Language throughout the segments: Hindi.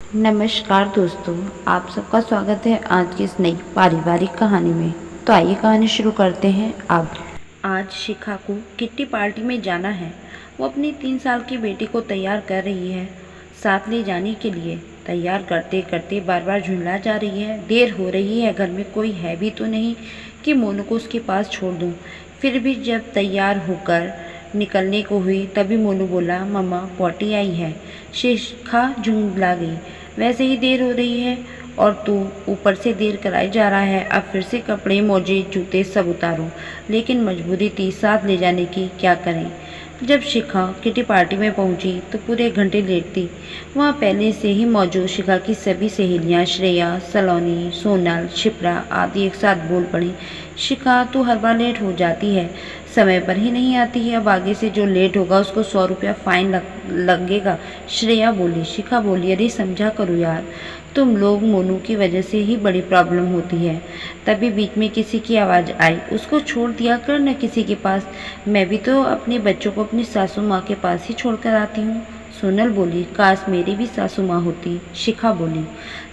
नमस्कार दोस्तों, आप सबका स्वागत है आज की इस नई पारिवारिक कहानी में। तो आइए कहानी शुरू करते हैं अब। आज शिखा को किट्टी पार्टी में जाना है। वो अपनी 3 साल की बेटी को तैयार कर रही है साथ ले जाने के लिए। तैयार करते करते बार बार झुंझला जा रही है। देर हो रही है, घर में कोई है भी तो नहीं कि मोनू को उसके पास छोड़ दूँ। फिर भी जब तैयार होकर निकलने को हुई तभी मोनू बोला, मम्मा पॉटी आई है। शिखा झुंझला गई। वैसे ही देर हो रही है और तू ऊपर से देर कराई जा रहा है। अब फिर से कपड़े मोजे जूते सब उतारो, लेकिन मजबूरी थी साथ ले जाने की, क्या करें। जब शिखा किटी पार्टी में पहुंची तो पूरे घंटे लेट थी। वहाँ पहले से ही मौजूद शिखा की सभी सहेलियाँ श्रेया, सलोनी, सोनल, शिप्रा आदि एक साथ बोल पड़ी, शिखा तू हर बार लेट हो जाती है, समय पर ही नहीं आती है। अब आगे से जो लेट होगा उसको 100 रुपया फाइन लगेगा। श्रेया बोली। शिखा बोली, अरे समझा करो यार, तुम लोग मोनू की वजह से ही बड़ी प्रॉब्लम होती है। तभी बीच में किसी की आवाज़ आई, उसको छोड़ दिया कर न किसी के पास। मैं भी तो अपने बच्चों को अपनी सासू माँ के पास ही छोड़कर आती हूँ। सोनल बोली, काश मेरी भी सासू माँ होती। शिखा बोली।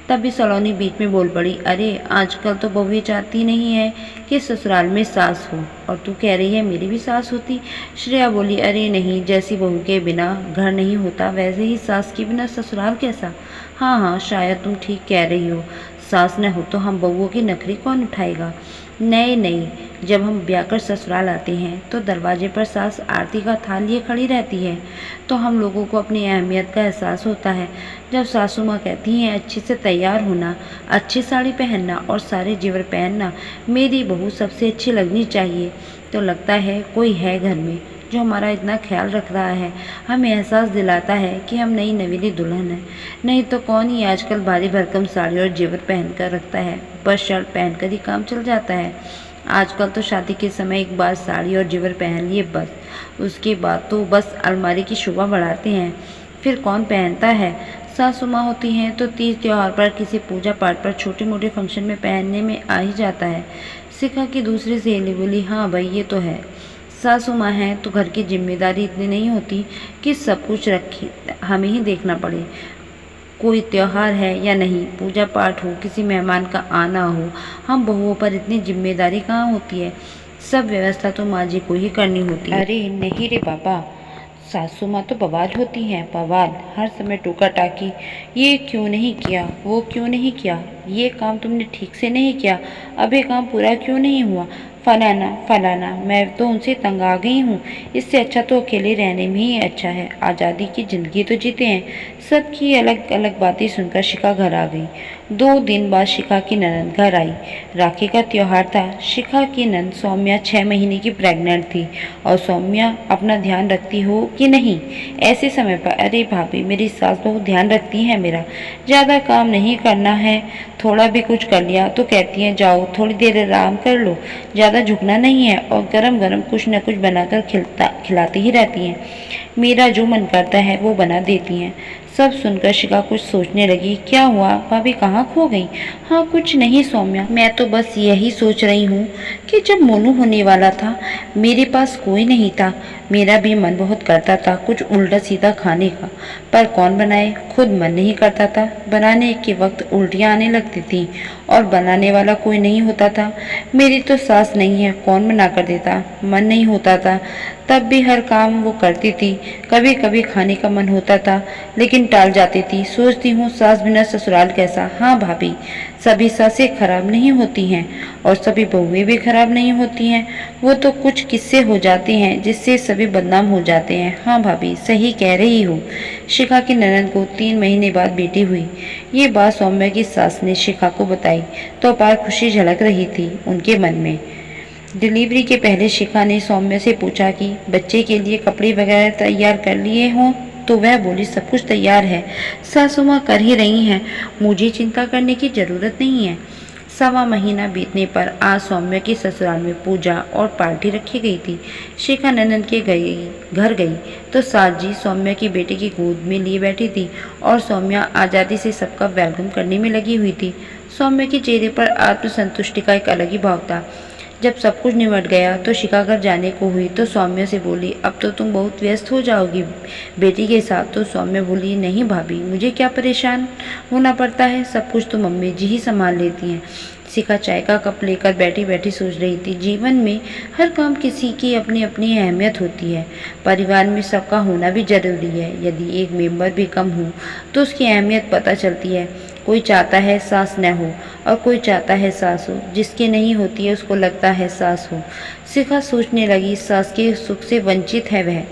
तभी सलोनी बीच में बोल पड़ी, अरे आजकल तो बहुएं चाहती नहीं है कि ससुराल में सास हो, और तू कह रही है मेरी भी सास होती। श्रेया बोली, अरे नहीं, जैसी बहू के बिना घर नहीं होता वैसे ही सास के बिना ससुराल कैसा। हाँ हाँ, शायद तुम ठीक कह रही हो। सास न हो तो हम बहुओं की नखरी कौन उठाएगा। नहीं नहीं, जब हम ब्याह कर ससुराल आते हैं तो दरवाजे पर सास आरती का थाल लिए खड़ी रहती है, तो हम लोगों को अपनी अहमियत का एहसास होता है। जब सासू माँ कहती हैं अच्छे से तैयार होना, अच्छी साड़ी पहनना और सारे जेवर पहनना, मेरी बहू सबसे अच्छी लगनी चाहिए, तो लगता है कोई है घर में जो हमारा इतना ख्याल रख रहा है, हमें एहसास दिलाता है कि हम नई नवीली दुल्हन हैं। नहीं तो कौन ही आजकल भारी भरकम साड़ी और जेवर पहन कर रखता है, बस शर्ट पहनकर ही काम चल जाता है। आजकल तो शादी के समय एक बार साड़ी और जेवर पहन लिए बस, उसके बाद तो बस अलमारी की शोभा बढ़ाते हैं। फिर कौन पहनता है। सासू माँ होती हैं तो तीज त्योहार पर, किसी पूजा पाठ पर, छोटे मोटे फंक्शन में पहनने में आ ही जाता है। शिखा की दूसरी सहेली बोली, हाँ भाई ये तो है, सासू माँ हैं तो घर की जिम्मेदारी इतनी नहीं होती कि सब कुछ रखी हमें ही देखना पड़े। कोई त्योहार है या नहीं, पूजा पाठ हो, किसी मेहमान का आना हो, हम बहुओं पर इतनी जिम्मेदारी कहाँ होती है। सब व्यवस्था तो माँ जी को ही करनी होती है। अरे नहीं रे बाबा, सासू माँ तो बवाल होती हैं, बवाल। हर समय टोका टाकी, ये क्यों नहीं किया, वो क्यों नहीं किया, ये काम तुमने ठीक से नहीं किया, अब ये काम पूरा क्यों नहीं हुआ, फलाना फलाना। मैं तो उनसे तंग आ गई हूँ। इससे अच्छा तो अकेले रहने में ही अच्छा है, आज़ादी की ज़िंदगी तो जीते हैं। सबकी अलग अलग बातें सुनकर शिखा घर आ गई। 2 दिन बाद शिखा की ननद घर आई। राखी का त्योहार था। शिखा की ननद सौम्या 6 महीने की प्रेग्नेंट थी, और सौम्या अपना ध्यान रखती हो कि नहीं। ऐसे समय पर, अरे भाभी मेरी सास बहुत ध्यान रखती है मेरा, ज़्यादा काम नहीं करना है, थोड़ा भी कुछ कर लिया तो कहती हैं जाओ थोड़ी देर आराम कर लो, ज़्यादा झुकना नहीं है, और गरम गरम कुछ न कुछ बनाकर खिलाती ही रहती हैं। मेरा जो मन करता है वो बना देती हैं। सब सुनकर शिखा कुछ सोचने लगी, क्या हुआ भाभी, कहाँ खो गई। हाँ कुछ नहीं सौम्या, मैं तो बस यही सोच रही हूँ कि जब मोनू होने वाला था मेरे पास कोई नहीं था। मेरा भी मन बहुत करता था कुछ उल्टा सीधा खाने का, पर कौन बनाए, खुद मन नहीं करता था। बनाने के वक्त उल्टियाँ आने लगती थी और बनाने वाला कोई नहीं होता था। मेरी तो सास नहीं है, कौन बना कर देता। मन नहीं होता था तब भी हर काम वो करती थी। कभी कभी खाने का मन होता था लेकिन टाल जाती थी। सोचती हूँ सास बिना ससुराल कैसा। हाँ भाभी, सभी सासें खराब नहीं होती हैं और सभी बहुएं भी खराब नहीं होती हैं। वो तो कुछ किस्से हो जाते हैं जिससे सभी बदनाम हो जाते हैं। हाँ भाभी सही कह रही हो। शिखा की ननद को 3 महीने बाद बेटी हुई। ये बात सौम्या की सास ने शिखा को बताई तो अपार खुशी झलक रही थी उनके मन में। डिलीवरी के पहले शिखा ने सौम्या से पूछा कि बच्चे के लिए कपड़े वगैरह तैयार कर लिए हों, तो वह बोली सब कुछ तैयार है, सासू माँ कर ही रही हैं, मुझे चिंता करने की जरूरत नहीं है। 1.25 महीना बीतने पर आज सौम्या के ससुराल में पूजा और पार्टी रखी गई थी। शिखा ननद के घर गई तो सास जी सौम्या की बेटे की गोद में लिए बैठी थी और सौम्या आज़ादी से सबका वेलकम करने में लगी हुई थी। सौम्या के चेहरे पर आत्मसंतुष्टि का एक अलग ही भाव था। जब सब कुछ निमट गया तो शिखा घर जाने को हुई तो सौम्य से बोली, अब तो तुम बहुत व्यस्त हो जाओगी बेटी के साथ। तो सौम्य बोली, नहीं भाभी, मुझे क्या परेशान होना पड़ता है, सब कुछ तो मम्मी जी ही संभाल लेती हैं। शिखा चाय का कप लेकर बैठी बैठी सोच रही थी, जीवन में हर काम किसी की अपनी अपनी अहमियत होती है। परिवार में सबका होना भी जरूरी है। यदि एक मेंबर भी कम हो तो उसकी अहमियत पता चलती है। कोई चाहता है सास न हो और कोई चाहता है सास हो। जिसकी नहीं होती है उसको लगता है सास हो। शिखा सोचने लगी, सास के सुख से वंचित है वह।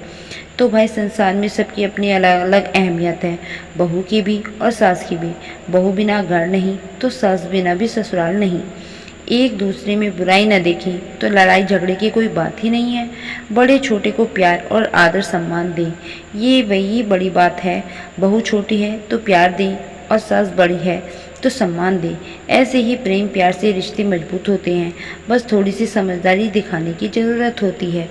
तो भाई संसार में सबकी अपनी अलग अलग अहमियत है, बहू की भी और सास की भी। बहू बिना घर नहीं तो सास बिना भी ससुराल नहीं। एक दूसरे में बुराई न देखें तो लड़ाई झगड़े की कोई बात ही नहीं है। बड़े छोटे को प्यार और आदर सम्मान दें, ये वही बड़ी बात है। बहू छोटी है तो प्यार दें और सास बड़ी है तो सम्मान दें। ऐसे ही प्रेम प्यार से रिश्ते मजबूत होते हैं। बस थोड़ी सी समझदारी दिखाने की ज़रूरत होती है।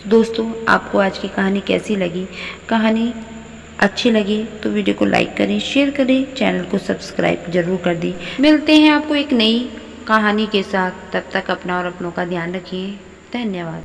दोस्तों, आपको आज की कहानी कैसी लगी? कहानी अच्छी लगी तो वीडियो को लाइक करें, शेयर करें, चैनल को सब्सक्राइब जरूर कर दें। मिलते हैं आपको एक नई कहानी के साथ। तब तक अपना और अपनों का ध्यान रखिए। धन्यवाद।